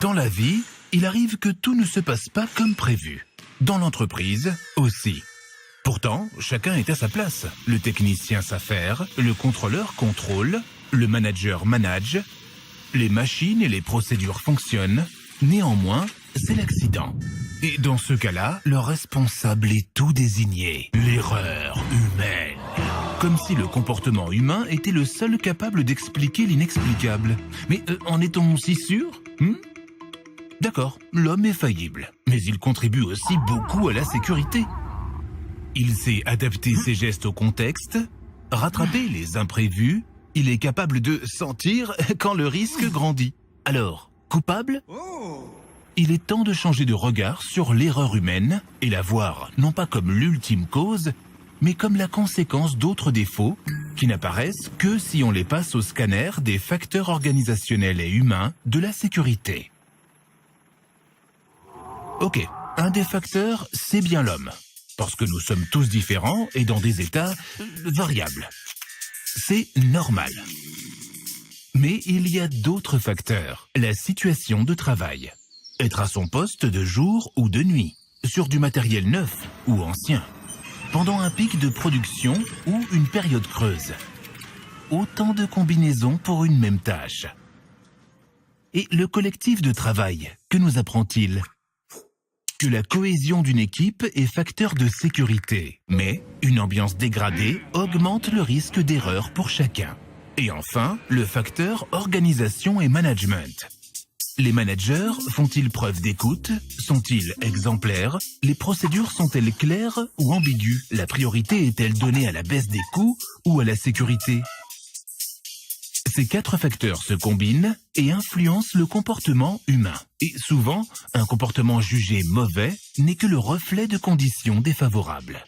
Dans la vie, il arrive que tout ne se passe pas comme prévu. Dans l'entreprise aussi. Pourtant, chacun est à sa place. Le technicien s'affaire, le contrôleur contrôle, le manager manage, les machines et les procédures fonctionnent. Néanmoins, c'est l'accident. Et dans ce cas-là, le responsable est tout désigné. L'erreur humaine. Comme si le comportement humain était le seul capable d'expliquer l'inexplicable. Mais en est-on si sûr? D'accord, l'homme est faillible, mais il contribue aussi beaucoup à la sécurité. Il sait adapter ses gestes au contexte, rattraper les imprévus, il est capable de sentir quand le risque grandit. Alors, coupable? Il est temps de changer de regard sur l'erreur humaine et la voir non pas comme l'ultime cause, mais comme la conséquence d'autres défauts qui n'apparaissent que si on les passe au scanner des facteurs organisationnels et humains de la sécurité. Ok, un des facteurs, c'est bien l'homme, parce que nous sommes tous différents et dans des états variables. C'est normal. Mais il y a d'autres facteurs, la situation de travail. Être à son poste de jour ou de nuit, sur du matériel neuf ou ancien, pendant un pic de production ou une période creuse. Autant de combinaisons pour une même tâche. Et le collectif de travail, que nous apprend-il ? Que la cohésion d'une équipe est facteur de sécurité, mais une ambiance dégradée augmente le risque d'erreur pour chacun. Et enfin, le facteur organisation et management. Les managers font-ils preuve d'écoute? Sont-ils exemplaires? Les procédures sont-elles claires ou ambiguës? La priorité est-elle donnée à la baisse des coûts ou à la sécurité? Ces 4 facteurs se combinent et influencent le comportement humain. Et souvent, un comportement jugé mauvais n'est que le reflet de conditions défavorables.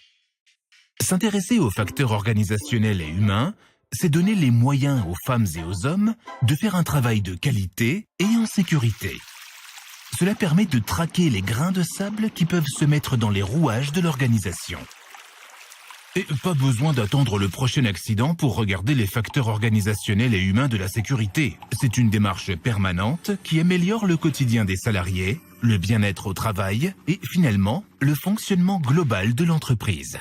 S'intéresser aux facteurs organisationnels et humains, c'est donner les moyens aux femmes et aux hommes de faire un travail de qualité et en sécurité. Cela permet de traquer les grains de sable qui peuvent se mettre dans les rouages de l'organisation. Et pas besoin d'attendre le prochain accident pour regarder les facteurs organisationnels et humains de la sécurité. C'est une démarche permanente qui améliore le quotidien des salariés, le bien-être au travail et finalement le fonctionnement global de l'entreprise.